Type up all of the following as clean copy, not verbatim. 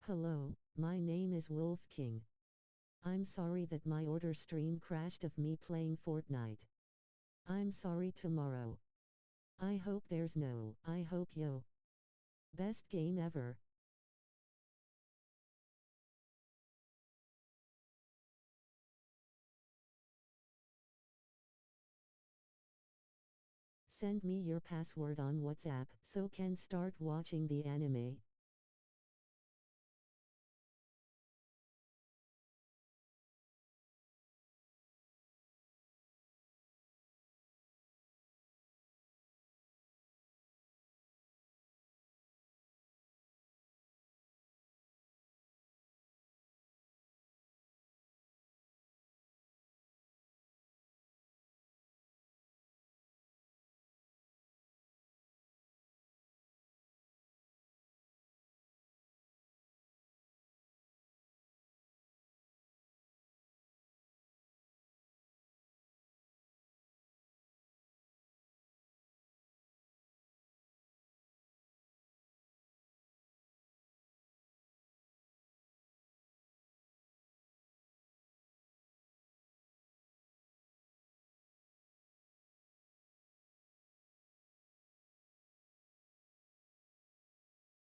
Hello, my name is Wolf King. I'm sorry that my order stream crashed of me playing Fortnite. I'm sorry tomorrow. I hope I hope yo. Best game ever. Send me your password on WhatsApp so can start watching the anime.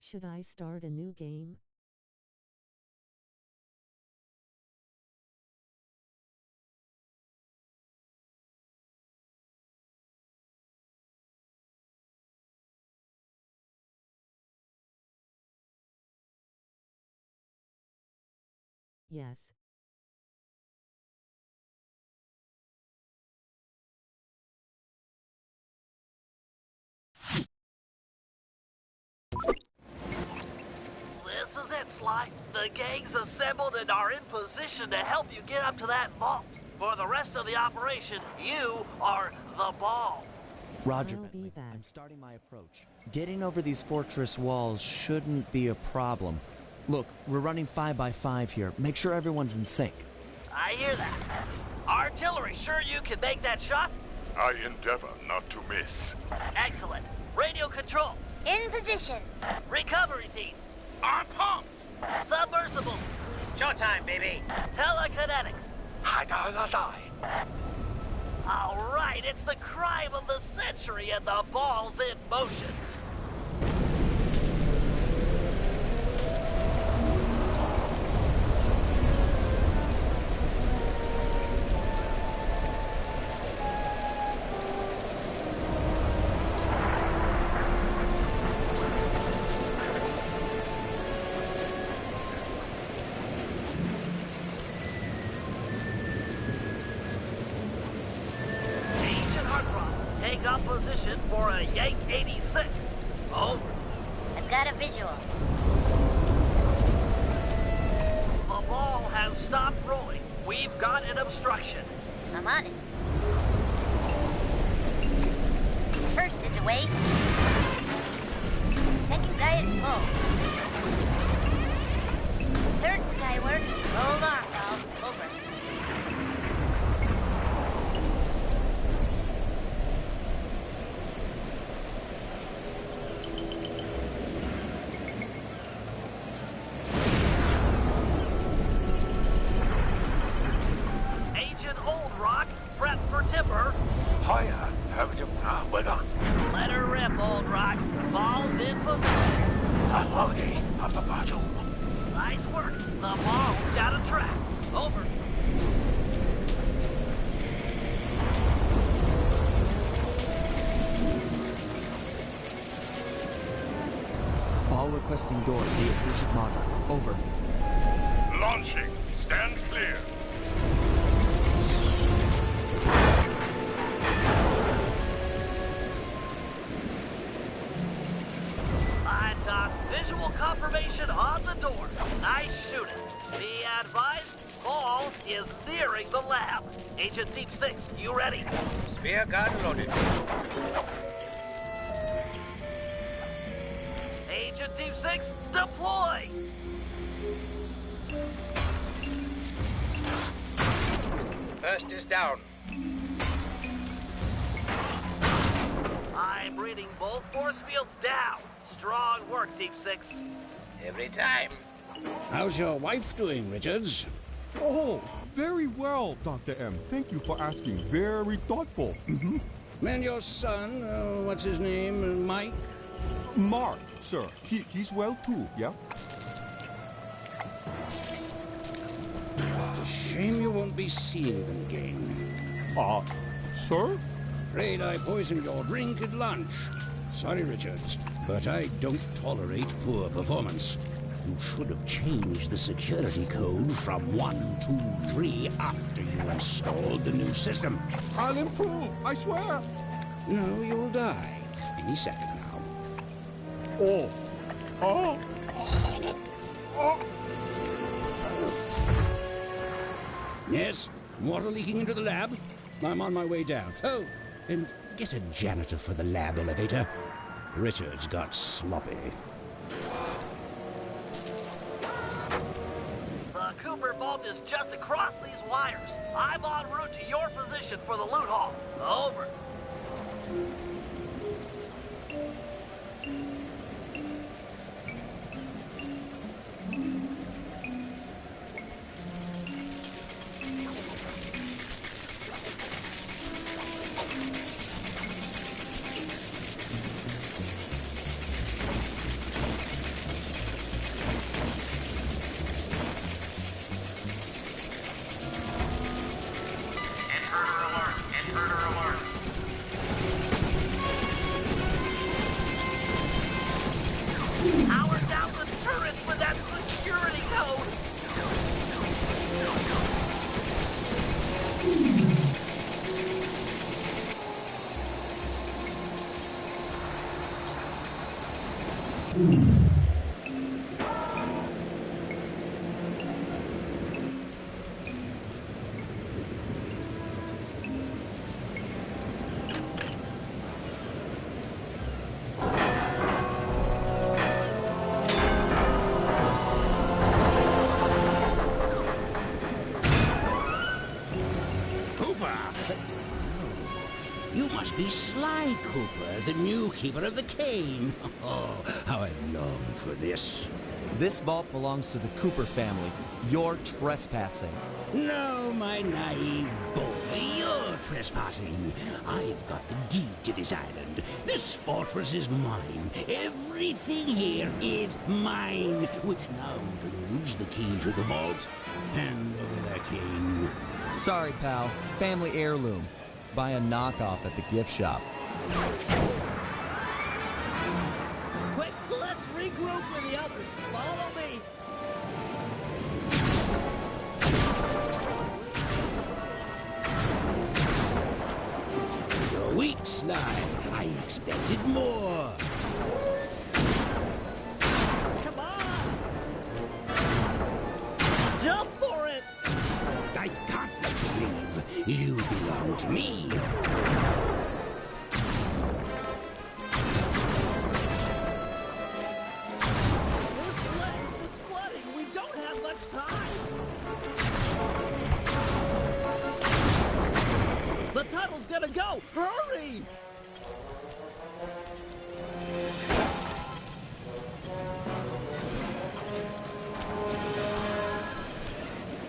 Should I start a new game? Yes. This is it, Sly. The gang's assembled and are in position to help you get up to that vault. For the rest of the operation, you are the ball. Roger, I'll be Bentley. back. I'm starting my approach. Getting over these fortress walls shouldn't be a problem. Look, we're running 5x5 here. Make sure everyone's in sync. I hear that. Artillery, sure you can make that shot? I endeavor not to miss. Excellent. Radio control. In position. Recovery team. I'm pumped! Submersibles. Showtime, baby. Telekinetics. Die. All right, it's the crime of the century and the ball's in motion. Agent Hartcroft, take up position for a Yank 86. Over. I've got a visual. The ball has stopped rolling. We've got an obstruction. I'm on it. First is away. Second guy is full. Third skyward. Rolled arm valve. Over. Agent Old Rock, prep for timber. Hiya. Well done. Let her rip, Old Rock. Ball's in position. Okay. Up a bottle. Nice work. The ball's got a track. Over. Ball requesting door via Agent Monarch. Over. Launching. Stand clear. I've got visual confirmation on the door. Nice shooting. Be advised, ball is nearing the lab. Agent Deep 6, you ready? Spear gun loaded. Agent Deep 6, deploy! First is down. I'm reading both force fields down. Strong work, Deep 6. Every time. How's your wife doing, Richards? Oh, very well, Dr. M. Thank you for asking. Very thoughtful. And your son, what's his name, Mike? Mark, sir. He's well too, yeah? It's a shame you won't be seeing them again. Sir? Afraid I poisoned your drink at lunch. Sorry, Richards, but I don't tolerate poor performance. You should have changed the security code from 123 after you installed the new system. I'll improve, I swear. No, you'll die any second now. Yes, water leaking into the lab. I'm on my way down. Oh, and get a janitor for the lab elevator. Richards got sloppy. The Cooper vault is just across these wires. I'm en route to your position for the loot haul. Over. Power down the turrets with that security code! You must be Sly Cooper, the new keeper of the cane. Oh, how I long for this. This vault belongs to the Cooper family. You're trespassing. No, my naive boy, you're trespassing. I've got the deed to this island. This fortress is mine. Everything here is mine, which now includes the key to the vault. Hand over that cane. Sorry, pal. Family heirloom. Buy a knockoff at the gift shop. Quick, let's regroup with the others. Follow me. You're weak, Sly. I expected more. Come on! Jump for it! I can't let you leave. You belong to me. This place is flooding. We don't have much time. The tunnel's gonna go. Hurry!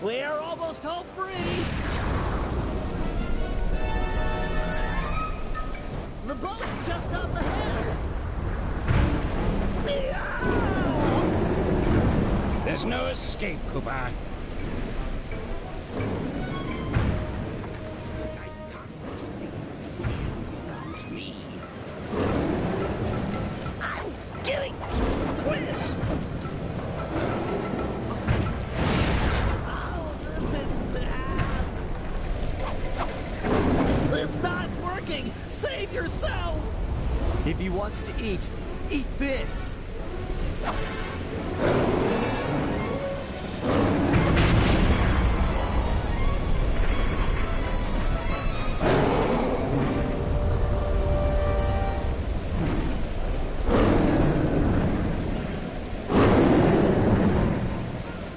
We're almost home free. The boat's just up ahead. There's no escape, Cooper. I can't let you leave. You belong to me. I'm getting quiz. Oh, this is bad. It's not working. Save yourself. If he wants to eat this!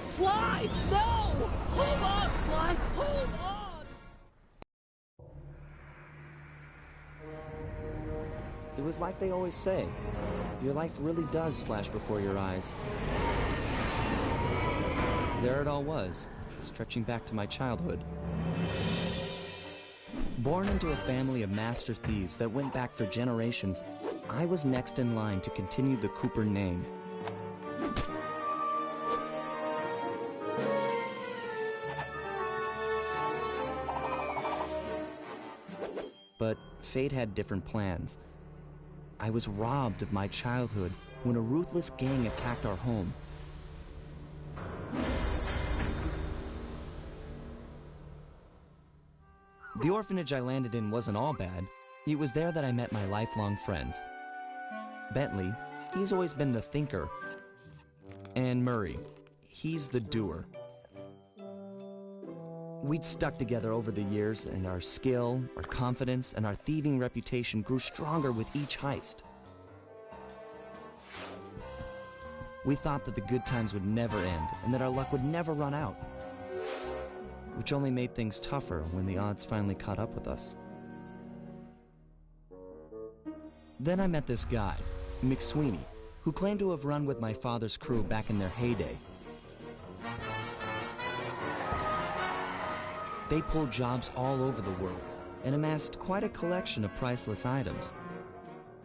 Sly, no! Hold on, Sly, hold on! It was like they always say. Your life really does flash before your eyes. there it all was, stretching back to my childhood. Born into a family of master thieves that went back for generations, I was next in line to continue the Cooper name. But fate had different plans. I was robbed of my childhood when a ruthless gang attacked our home. The orphanage I landed in wasn't all bad. It was there that I met my lifelong friends. Bentley, he's always been the thinker. And Murray, he's the doer. We'd stuck together over the years, and our skill, our confidence, and our thieving reputation grew stronger with each heist. We thought that the good times would never end, and that our luck would never run out. Which only made things tougher when the odds finally caught up with us. Then I met this guy, McSweeney, who claimed to have run with my father's crew back in their heyday. They pulled jobs all over the world and amassed quite a collection of priceless items.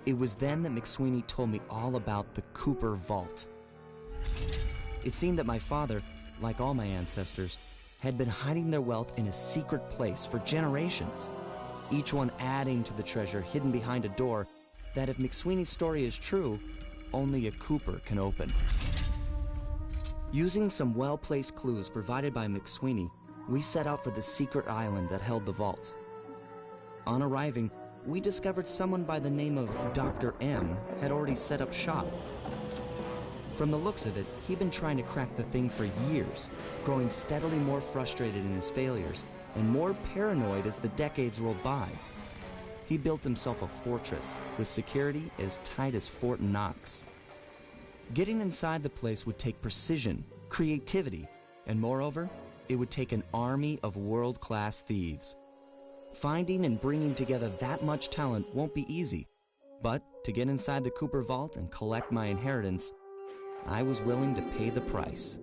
It was then that McSweeney told me all about the Cooper Vault. It seemed that my father, like all my ancestors, had been hiding their wealth in a secret place for generations, each one adding to the treasure hidden behind a door that, if McSweeney's story is true, only a Cooper can open. Using some well-placed clues provided by McSweeney, we set out for the secret island that held the vault. On arriving, we discovered someone by the name of Dr. M had already set up shop. From the looks of it, he'd been trying to crack the thing for years, growing steadily more frustrated in his failures and more paranoid as the decades rolled by. He built himself a fortress with security as tight as Fort Knox. Getting inside the place would take precision, creativity, and moreover, it would take an army of world-class thieves. Finding and bringing together that much talent won't be easy, but to get inside the Cooper Vault and collect my inheritance, I was willing to pay the price.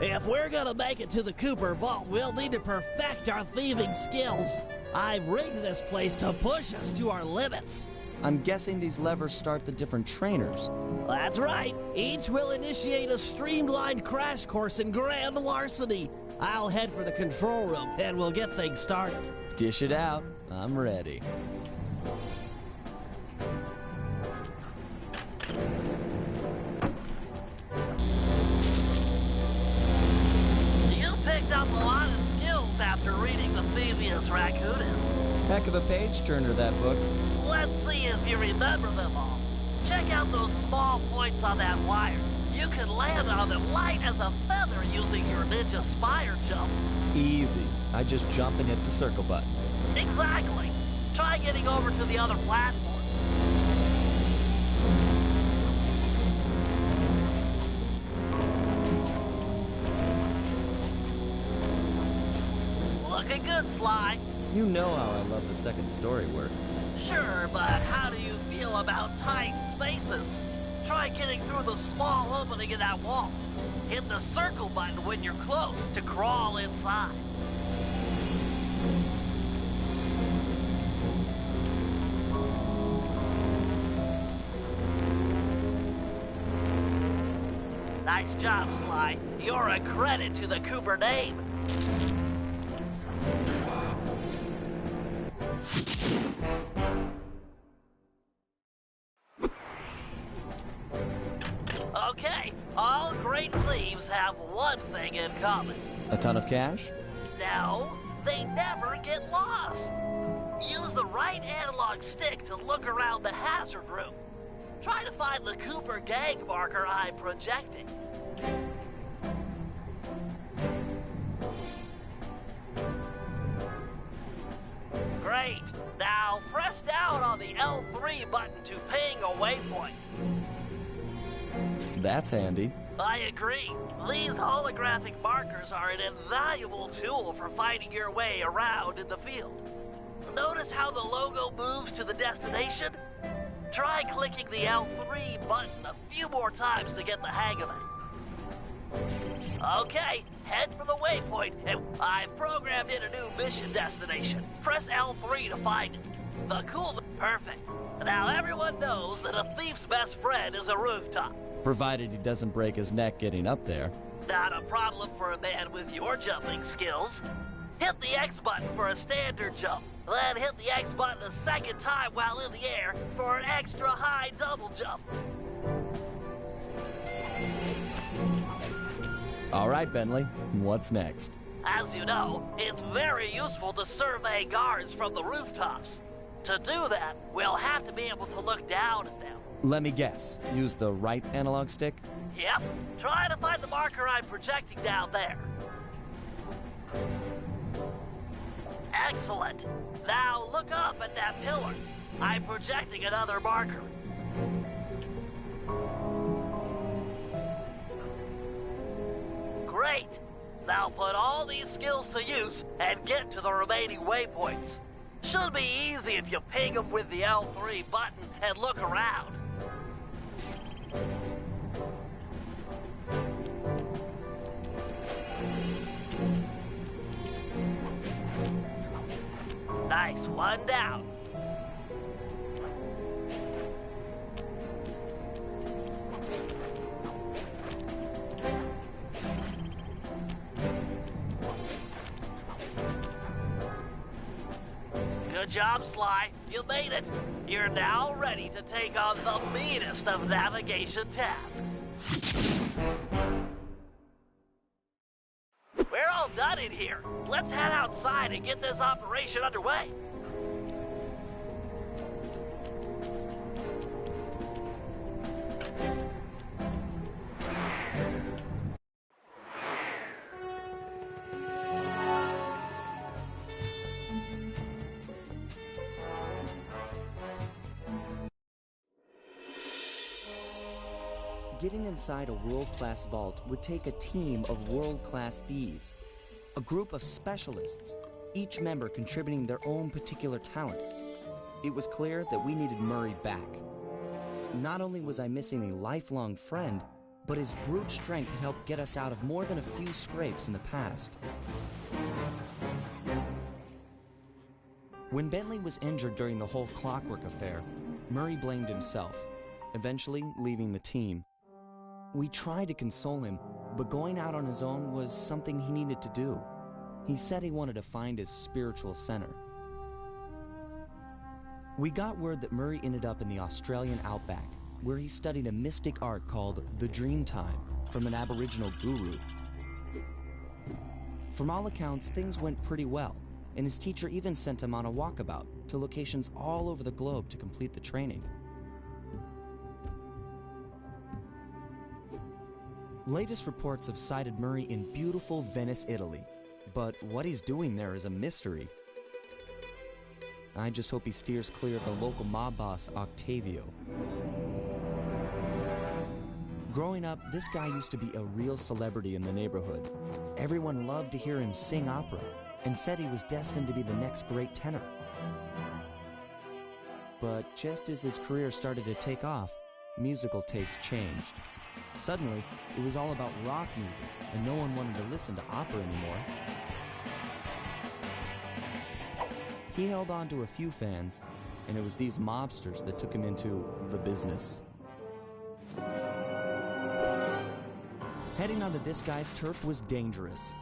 If we're gonna make it to the Cooper Vault, we'll need to perfect our thieving skills. I've rigged this place to push us to our limits. I'm guessing these levers start the different trainers. That's right. Each will initiate a streamlined crash course in grand larceny. I'll head for the control room, and we'll get things started. Dish it out. I'm ready. You picked up a lot of skills after reading the Thievius Raccoonus. Heck of a page-turner, that book. Let's see if you remember them all. Check out those small points on that wire. You can land on them light as a feather using your ninja spire jump. Easy. I just jump and hit the circle button. Exactly. Try getting over to the other platform. Looking good, Sly. You know how I love the second story work. Sure, but how do you feel about tight spaces? Try getting through the small opening in that wall. Hit the circle button when you're close to crawl inside. Nice job, Sly. You're a credit to the Cooper name. Okay, all great thieves have one thing in common. A ton of cash? No, they never get lost. Use the right analog stick to look around the hazard room. Try to find the Cooper gang marker I'm projecting. Great. Now Now press down on the L3 button to ping a waypoint. That's handy. I agree. These holographic markers are an invaluable tool for finding your way around in the field. Notice how the logo moves to the destination? Try clicking the L3 button a few more times to get the hang of it. Okay, head for the waypoint, and I've programmed in a new mission destination. Press L3 to find it. Perfect. Now everyone knows that a thief's best friend is a rooftop. Provided he doesn't break his neck getting up there. Not a problem for a man with your jumping skills. Hit the X button for a standard jump. Then hit the X button a second time while in the air for an extra high double jump. All right, Bentley, what's next? As you know, it's very useful to survey guards from the rooftops. To do that, we'll have to be able to look down at them. Let me guess. Use the right analog stick? Yep. Try to find the marker I'm projecting down there. Excellent. Now look up at that pillar. I'm projecting another marker. Great. Now put all these skills to use and get to the remaining waypoints. Should be easy if you ping them with the L3 button and look around. Nice, one down. Good job, Sly. You made it. You're now ready to take on the meanest of navigation tasks. We're all done in here. Let's head outside and get this operation underway. Getting inside a world-class vault would take a team of world-class thieves. A group of specialists, each member contributing their own particular talent. It was clear that we needed Murray back. Not only was I missing a lifelong friend, but his brute strength helped get us out of more than a few scrapes in the past. When Bentley was injured during the whole Clockwork affair, Murray blamed himself, eventually leaving the team. We tried to console him, but going out on his own was something he needed to do. He said he wanted to find his spiritual center. We got word that Murray ended up in the Australian outback, where he studied a mystic art called the Dreamtime from an Aboriginal guru. From all accounts, things went pretty well, and his teacher even sent him on a walkabout to locations all over the globe to complete the training. Latest reports have cited Murray in beautiful Venice, Italy, but what he's doing there is a mystery. I just hope he steers clear of the local mob boss, Octavio. Growing up, this guy used to be a real celebrity in the neighborhood. Everyone loved to hear him sing opera and said he was destined to be the next great tenor. But just as his career started to take off, musical tastes changed. Suddenly, it was all about rock music, and no one wanted to listen to opera anymore. He held on to a few fans, and it was these mobsters that took him into the business. Heading onto this guy's turf was dangerous,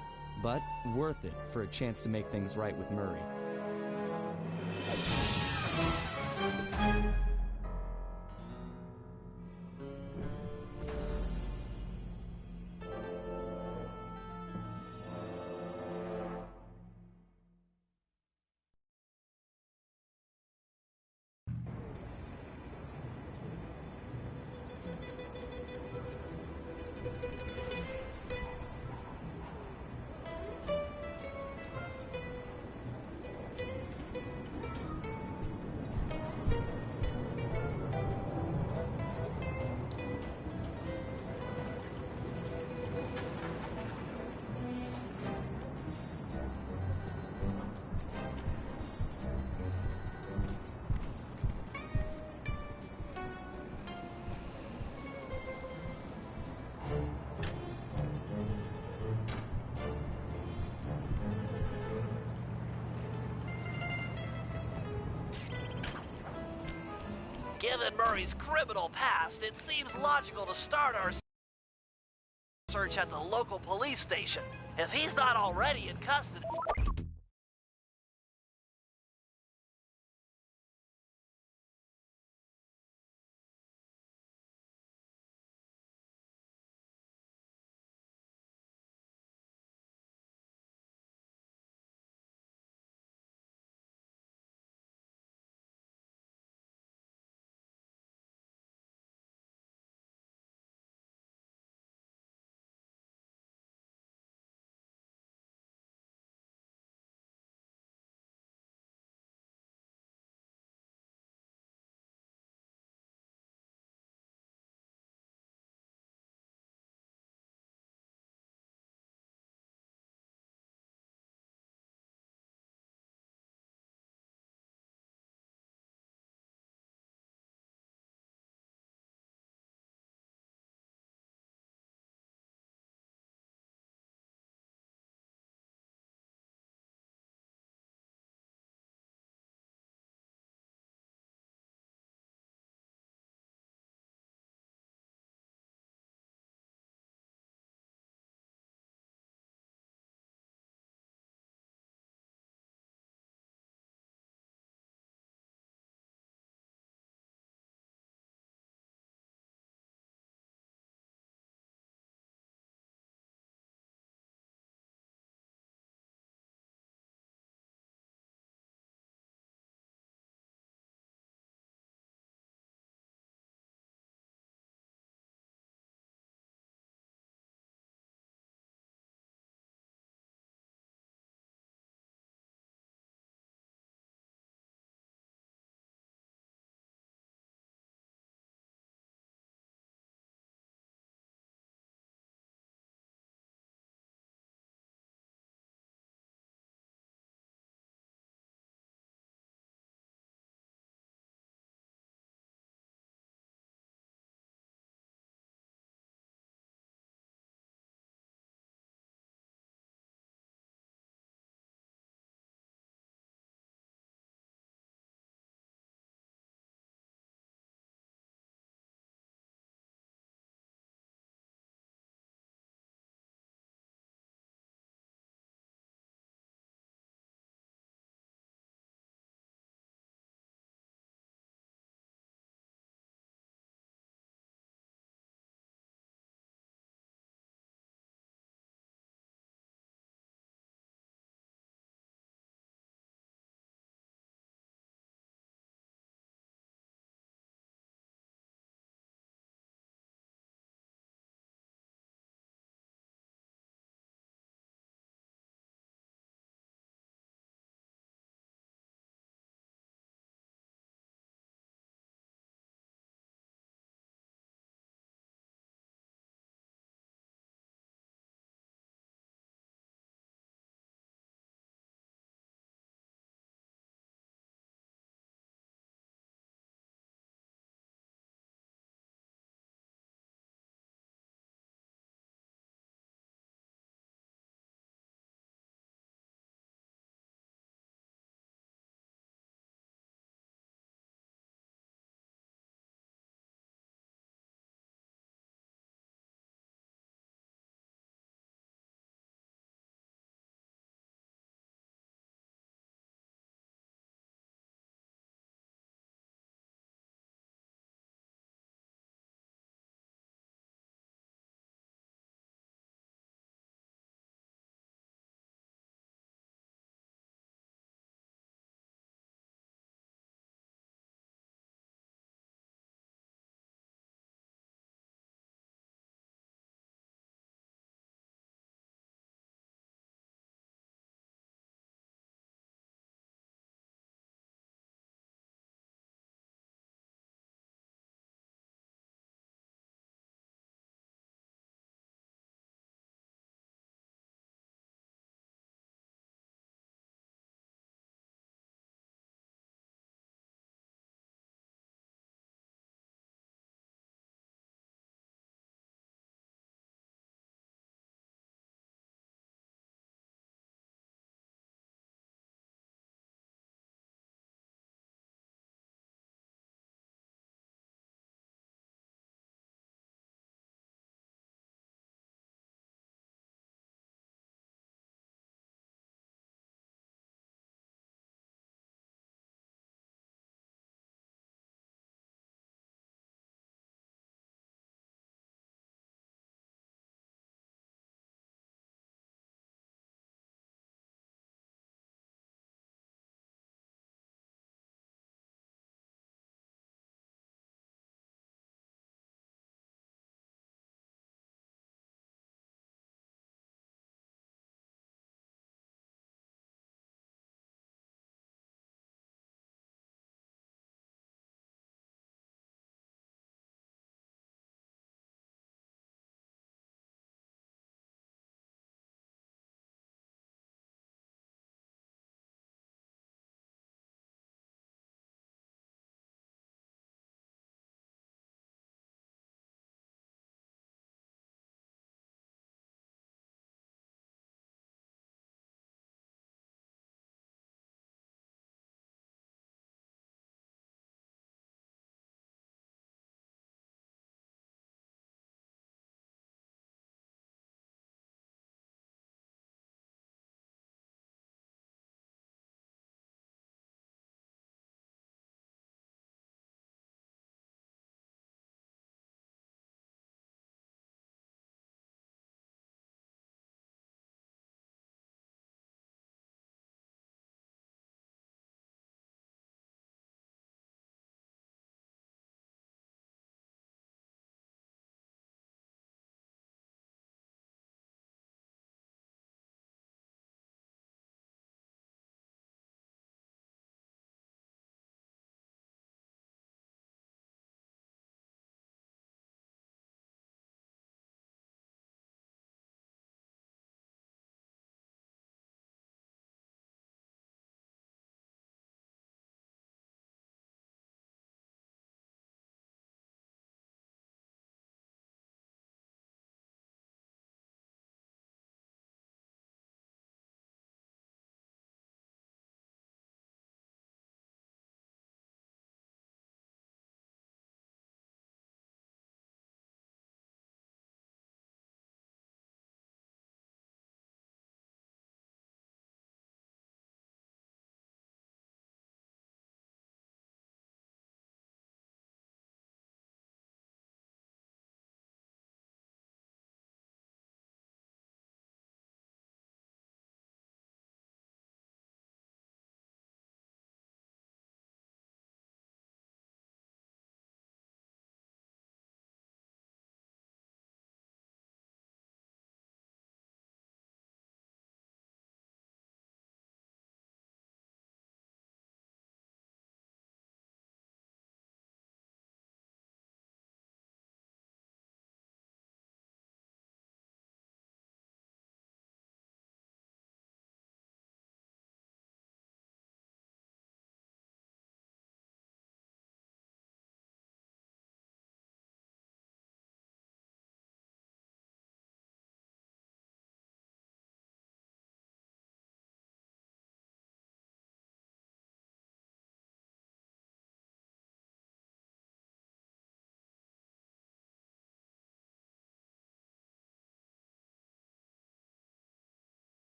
but worth it for a chance to make things right with Murray. Given Murray's criminal past, it seems logical to start our search at the local police station. If he's not already in custody...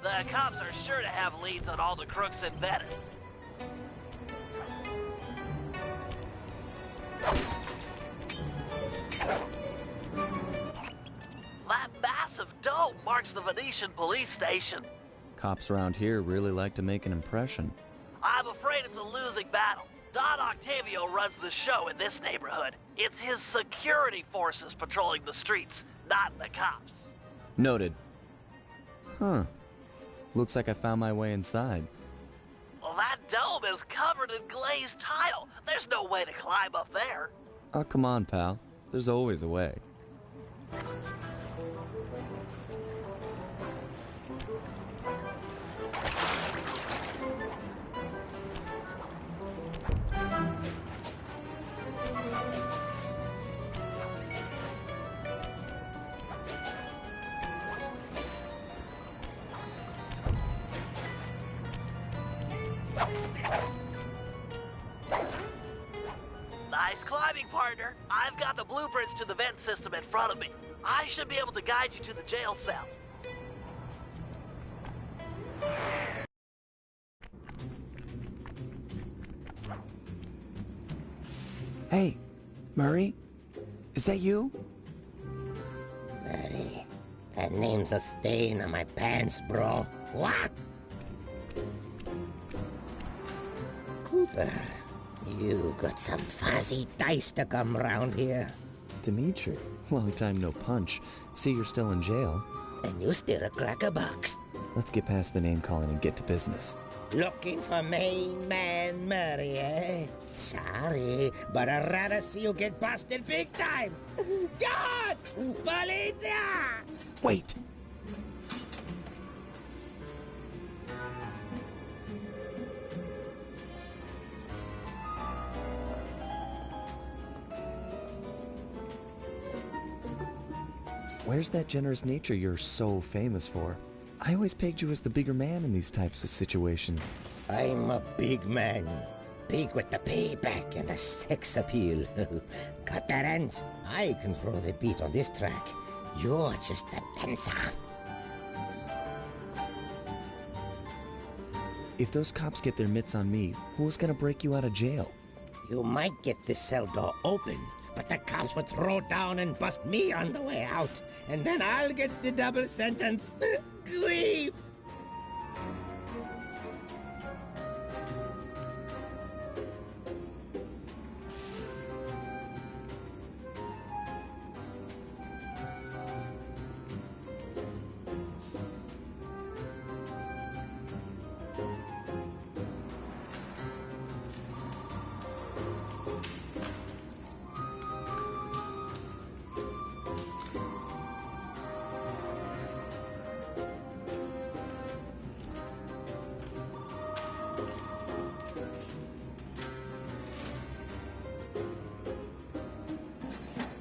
The cops are sure to have leads on all the crooks in Venice. That massive dome marks the Venetian police station. Cops around here really like to make an impression. I'm afraid it's a losing battle. Don Octavio runs the show in this neighborhood. It's his security forces patrolling the streets, not the cops. Noted. Huh. Looks like I found my way inside. Well, that dome is covered in glazed tile. There's no way to climb up there. Oh, come on, pal. There's always a way. Nice climbing, partner. I've got the blueprints to the vent system in front of me. I should be able to guide you to the jail cell. Hey, Murray? Is that you? Murray, that name's a stain on my pants, bro. What? Cooper, you got some fuzzy dice to come round here. Dimitri, long time no punch. See, you're still in jail. And you still a cracker box. Let's get past the name calling and get to business. Looking for main man Murray, eh? Sorry, but I'd rather see you get busted big time. God! Polizia! Wait! Where's that generous nature you're so famous for? I always pegged you as the bigger man in these types of situations. I'm a big man. Big with the payback and the sex appeal. Got that, Ant? I can throw the beat on this track. You're just a dancer. If those cops get their mitts on me, who's gonna break you out of jail? You might get this cell door open, but the cops would throw down and bust me on the way out. And then I'll get the double sentence. Grief!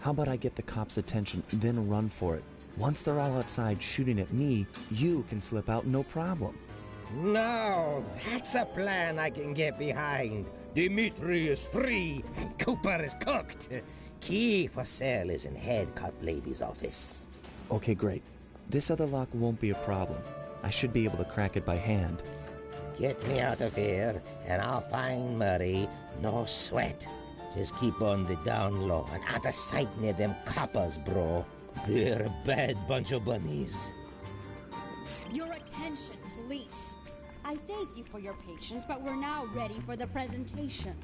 How about I get the cops' attention, then run for it? Once they're all outside shooting at me, you can slip out no problem. No, that's a plan I can get behind. Dimitri is free and Cooper is cooked. Key for cell is in head cop lady's office. Okay, great. This other lock won't be a problem. I should be able to crack it by hand. Get me out of here and I'll find Murray. No sweat. Just keep on the down low and out of sight near them coppers, bro. They're a bad bunch of bunnies. Your attention, please. I thank you for your patience, but we're now ready for the presentation.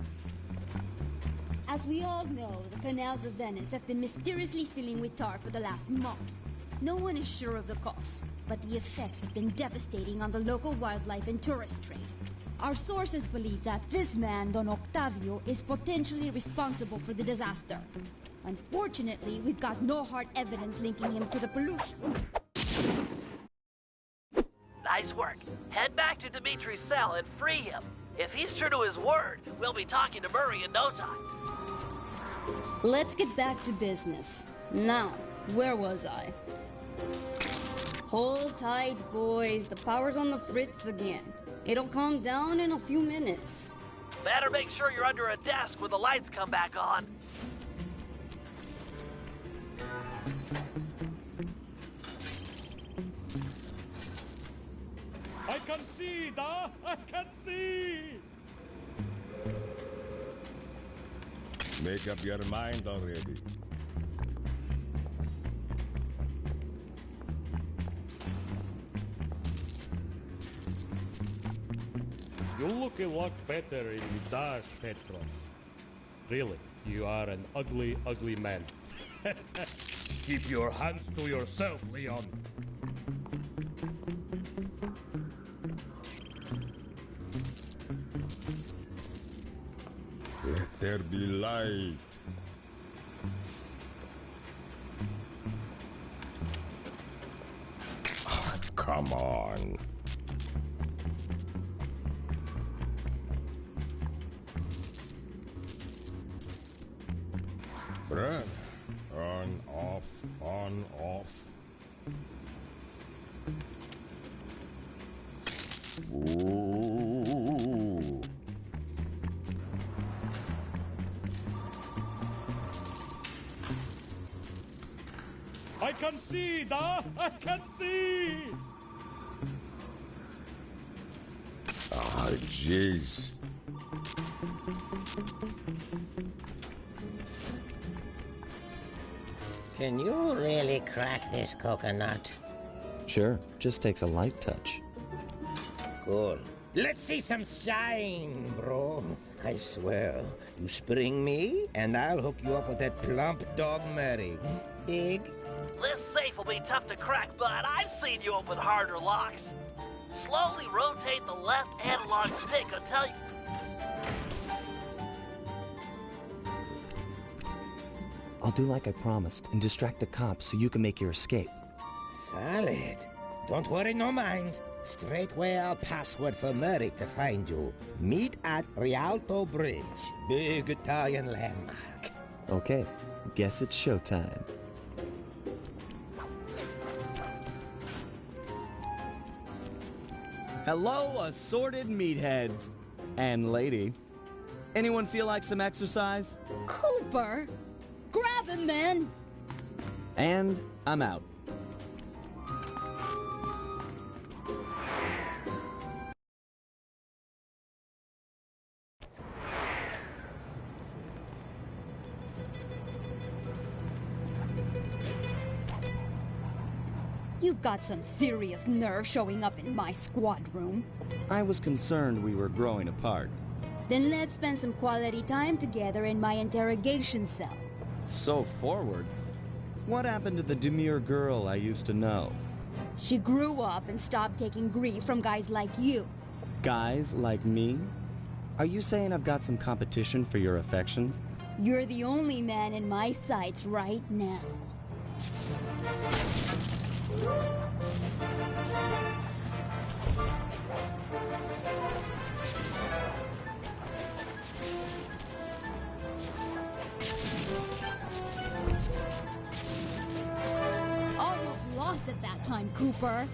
As we all know, the canals of Venice have been mysteriously filling with tar for the last month. No one is sure of the cause, but the effects have been devastating on the local wildlife and tourist trade. Our sources believe that this man, Don Octavio, is potentially responsible for the disaster. Unfortunately, we've got no hard evidence linking him to the pollution. Nice work. Head back to Dimitri's cell and free him. If he's true to his word, we'll be talking to Murray in no time. Let's get back to business. Now, where was I? Hold tight, boys. The power's on the fritz again. It'll calm down in a few minutes. Better make sure you're under a desk when the lights come back on. I can see, da! I can see! Make up your mind already. You look a lot better in the dark, Petrov. Really, you are an ugly, ugly man. Keep your hands to yourself, Leon. Let there be light. Oh, come on. Brad, on, off, on, off. Ooh. I can see, da! I can see! Ah, jeez. Can you really crack this coconut? Sure, just takes a light touch. Cool. Let's see some shine, bro. I swear, you spring me, and I'll hook you up with that plump dog Murray. Dig? This safe will be tough to crack, but I've seen you open harder locks. Slowly rotate the left analog stick until you... I'll do like I promised and distract the cops so you can make your escape. Solid. Don't worry, no mind. Straightway I'll password for Murray to find you. Meet at Rialto Bridge. Big Italian landmark. Okay, guess it's showtime. Hello, assorted meatheads. And lady. Anyone feel like some exercise? Cooper! Grab him, man! And I'm out. You've got some serious nerve showing up in my squad room. I was concerned we were growing apart. Then let's spend some quality time together in my interrogation cell. So forward. What happened to the demure girl I used to know? She grew up and stopped taking grief from guys like you. Guys like me? Are you saying I've got some competition for your affections? You're the only man in my sights right now. Almost lost it that time, Cooper.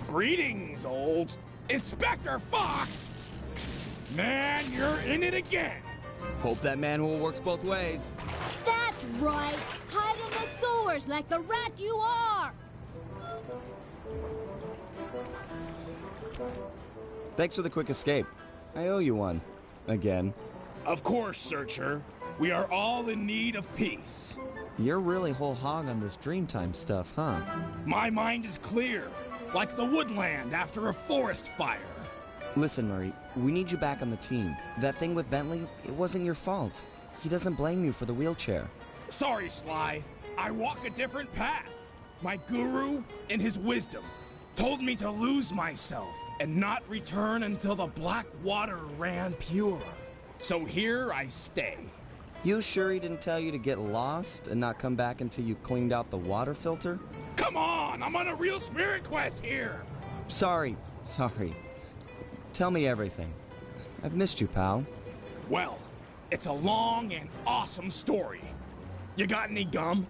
Greetings, old Inspector Fox! Man, you're in it again! Hope that manhole works both ways. That's right! Hide in the sewers like the rat you are! Thanks for the quick escape. I owe you one. Again. Of course, Searcher. We are all in need of peace. You're really whole hog on this Dreamtime stuff, huh? My mind is clear, like the woodland after a forest fire. Listen, Murray, we need you back on the team. That thing with Bentley, it wasn't your fault. He doesn't blame you for the wheelchair. Sorry, Sly. I walk a different path. My guru, in his wisdom, told me to lose myself and not return until the black water ran pure. So here I stay. You sure he didn't tell you to get lost and not come back until you cleaned out the water filter? Come on, I'm on a real spirit quest here. Sorry. Tell me everything. I've missed you, pal. Well, it's a long and awesome story. You got any gum?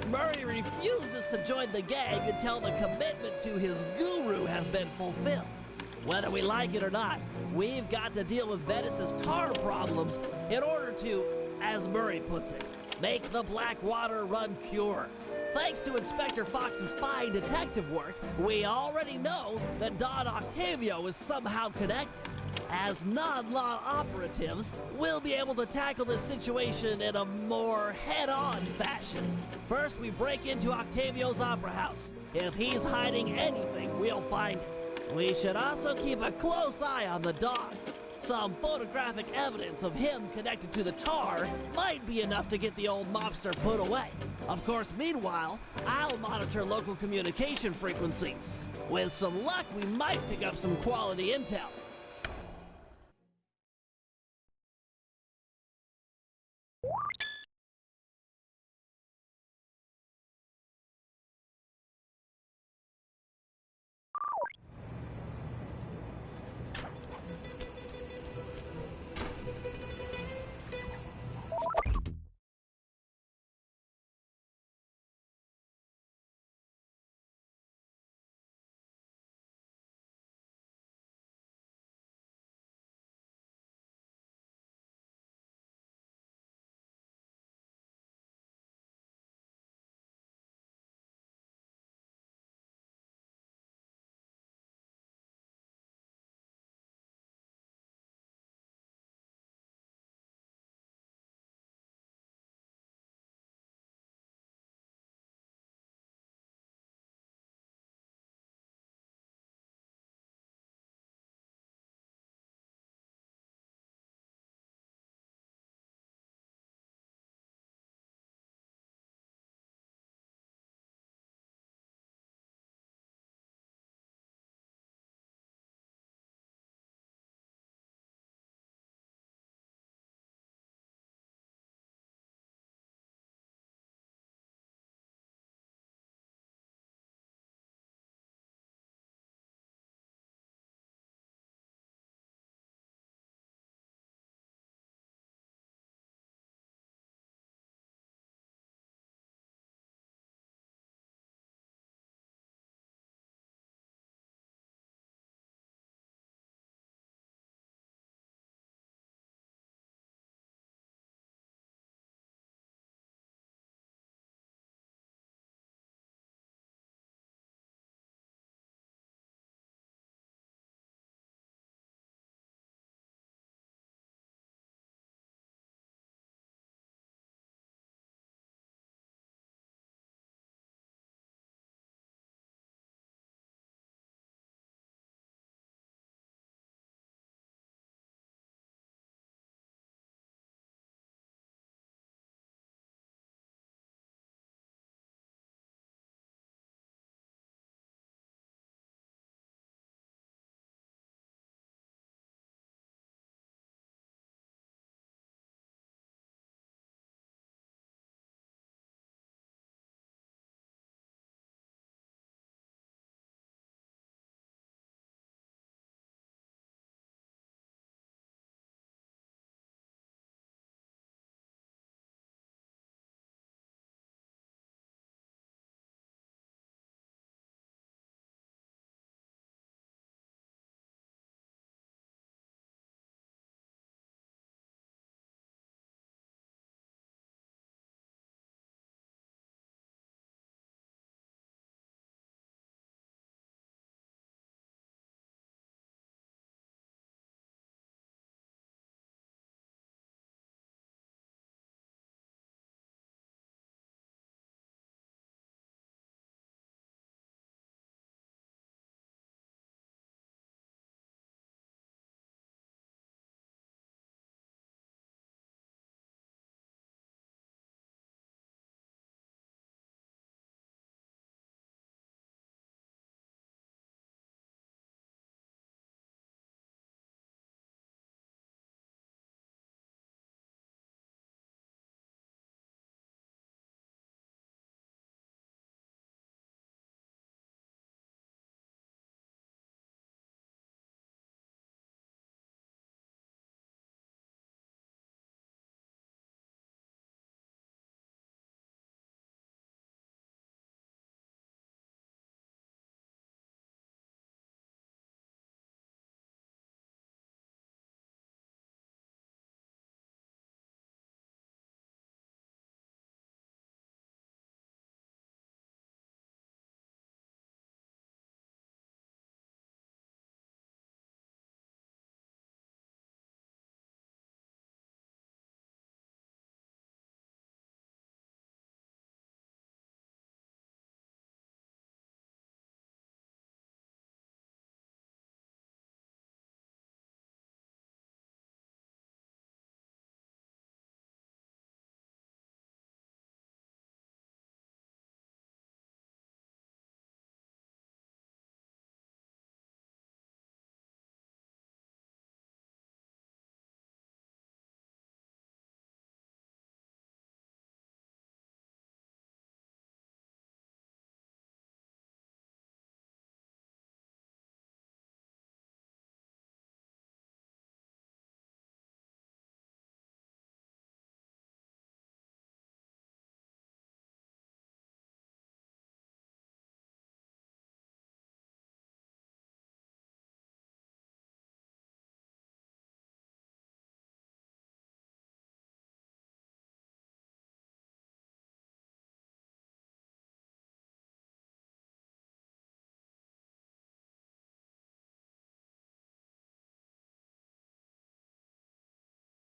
Murray refuses to join the gang until the commitment to his guru has been fulfilled. Whether we like it or not, we've got to deal with Venice's tar problems in order to, as Murray puts it, make the black water run pure. Thanks to Inspector Fox's fine detective work, we already know that Don Octavio is somehow connected. As non-law operatives, we'll be able to tackle this situation in a more head-on fashion. First, we break into Octavio's opera house. If he's hiding anything, we'll find it. We should also keep a close eye on the dog. Some photographic evidence of him connected to the tar might be enough to get the old mobster put away. Of course, meanwhile, I'll monitor local communication frequencies. With some luck, we might pick up some quality intel.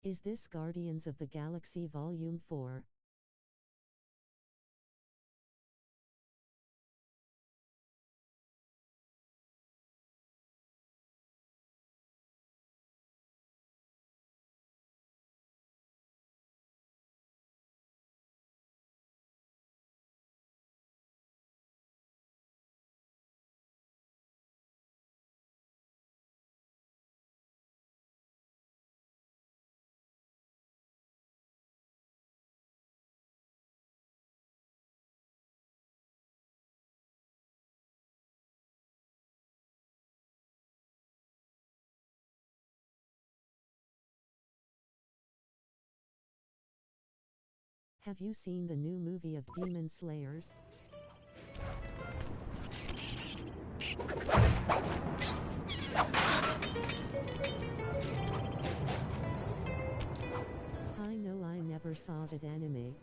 Is this Guardians of the Galaxy Volume 4? Have you seen the new movie of Demon Slayers? I know I never saw that anime.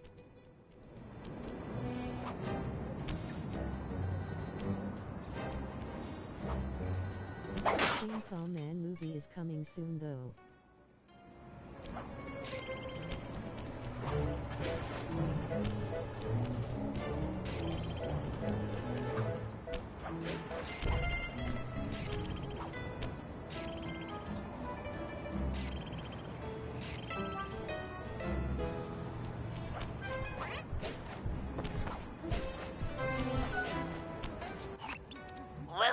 Chainsaw Man movie is coming soon though.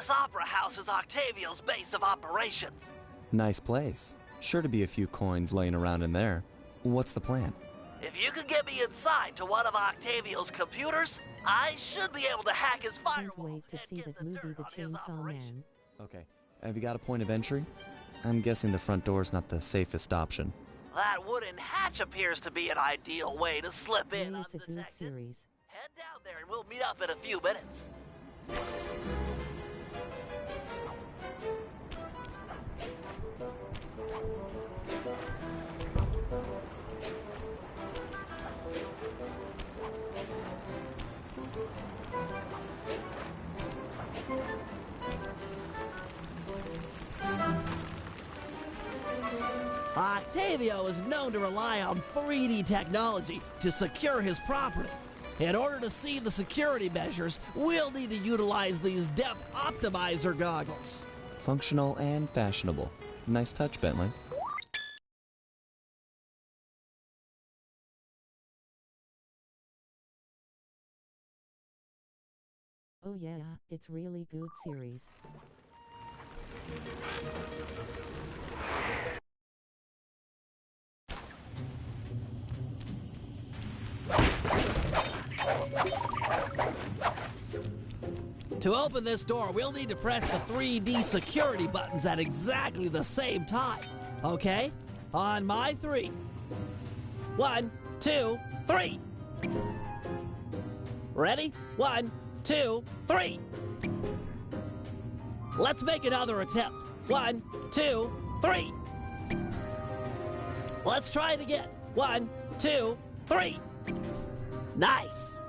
This opera house is Octavio's base of operations. Nice place. Sure to be a few coins laying around in there. What's the plan? If you could get me inside to one of Octavio's computers, I should be able to hack his firewall. Can't wait to see that movie, The Chainsaw Man. Okay. Have you got a point of entry? I'm guessing the front door's not the safest option. That wooden hatch appears to be an ideal way to slip in It's a good series. Head down there and we'll meet up in a few minutes. Octavio is known to rely on 3D technology to secure his property. In order to see the security measures, we'll need to utilize these depth optimizer goggles. Functional and fashionable. Nice touch, Bentley. Oh yeah, it's really good series. To open this door, we'll need to press the 3D security buttons at exactly the same time. Okay? On my 3. 1, 2, 3. Ready? 1, 2, 3. Let's make another attempt. 1, 2, 3. Let's try it again. 1, 2, 3. Nice.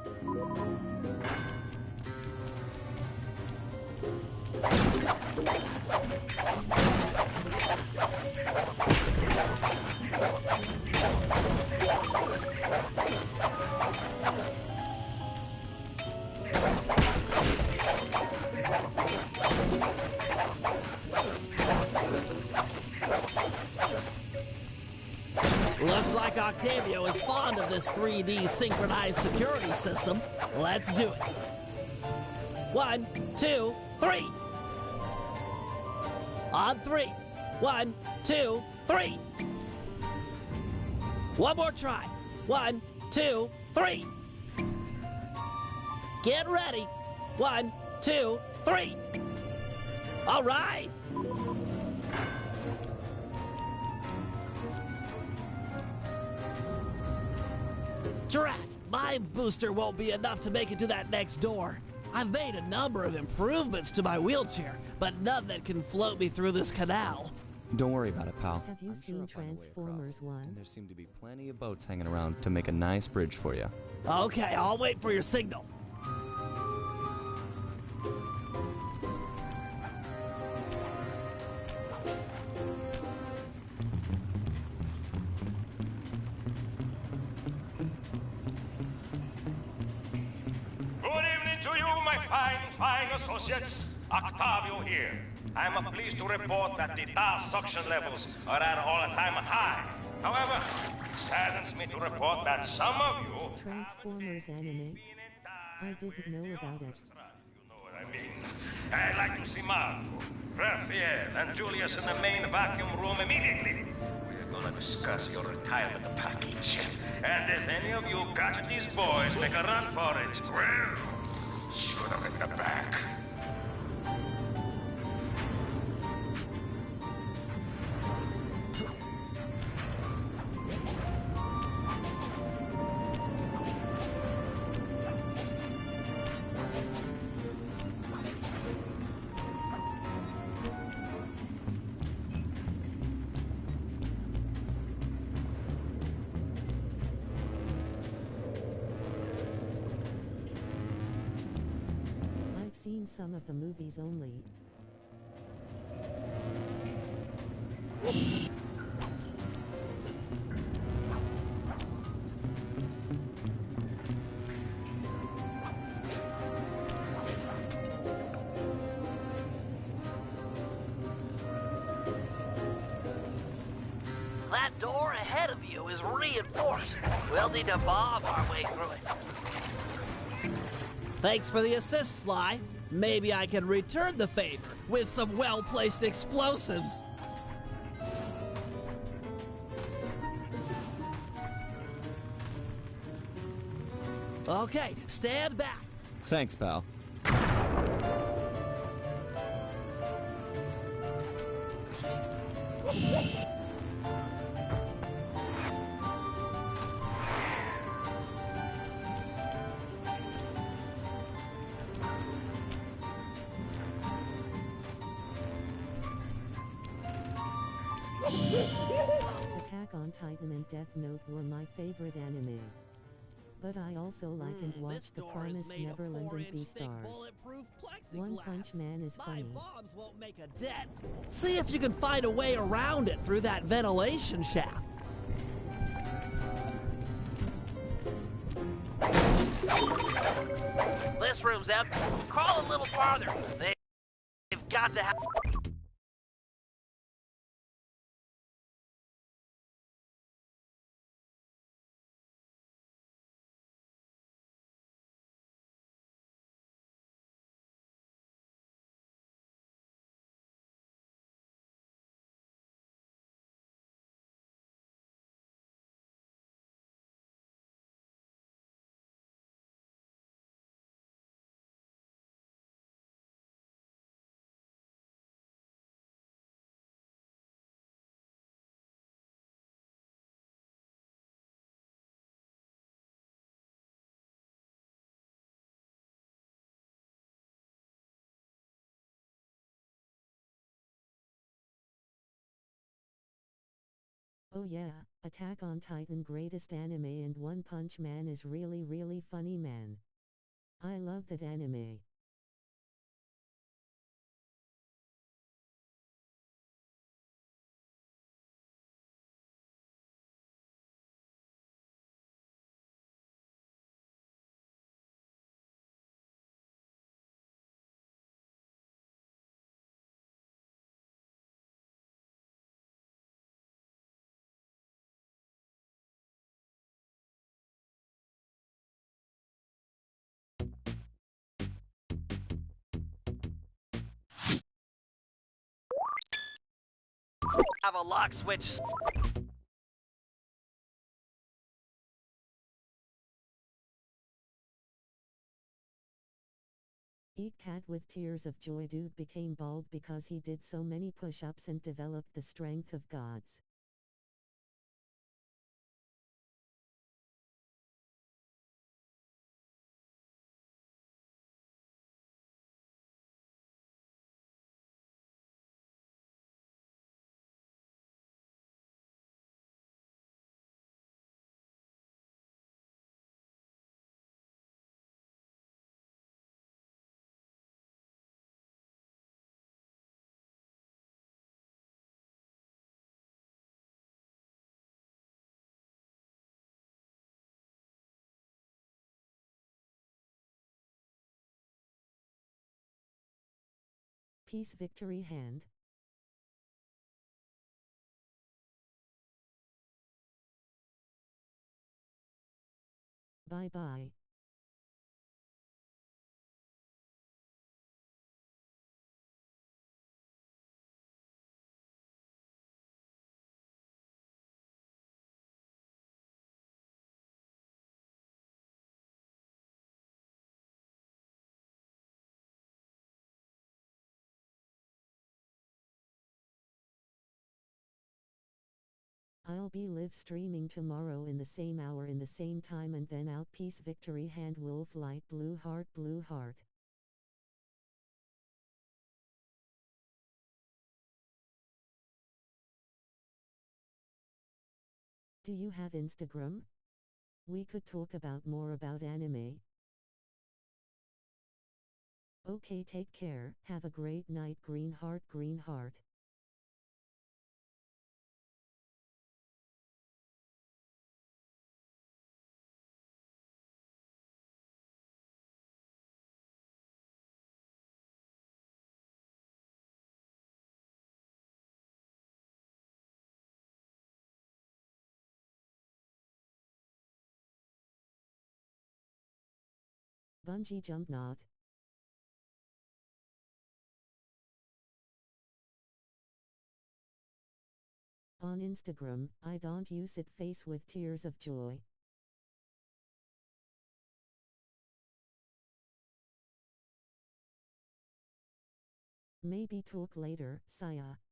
Looks like Octavio is fond of this 3D synchronized security system. Let's do it. 1, 2, 3. On 3. 1, 2, 3. One more try. 1, 2, 3. Get ready. 1, 2, 3. All right. Drat, my booster won't be enough to make it to that next door. I've made a number of improvements to my wheelchair, but none that can float me through this canal. Don't worry about it, pal. Have you seen Transformers 1? And there seem to be plenty of boats hanging around to make a nice bridge for you. Okay, I'll wait for your signal. fine associates. Octavio here. I'm pleased to report that the tar suction levels are at all-time high. However, it saddens me to report that some of you... Transformers anime? I didn't know about it. I'd like to see Marco, Raphael, and Julius in the main vacuum room immediately. We're gonna discuss your retirement package. And if any of you catch these boys make a run for it, well, shoot them in the back. Seen some of the movies only. That door ahead of you is reinforced. We'll need to bomb our way through it. Thanks for the assist, Sly. Maybe I can return the favor with some well-placed explosives. Okay, stand back. Thanks, pal. Attack on Titan and Death Note were my favorite anime. But I also like and watch The Promised Neverland and Beastars. One Punch Man is funny. My bombs won't make a dent. See if you can find a way around it through that ventilation shaft. This room's empty. Crawl a little farther. They've got to have... Oh yeah, Attack on Titan greatest anime and One Punch Man is really really funny man. I love that anime. have a lock switch. Eat Cat with tears of joy. Dude became bald because he did so many push-ups and developed the strength of gods. Peace victory hand. Bye bye. I'll be live streaming tomorrow in the same hour in the same time, and then out. Peace victory hand. Wolf light blue heart blue heart. Do you have Instagram? We could talk about more about anime. Okay, take care. Have a great night. Green heart green heart. Bungee jump not. On Instagram, I don't use it. Face with tears of joy. Maybe talk later, Saya.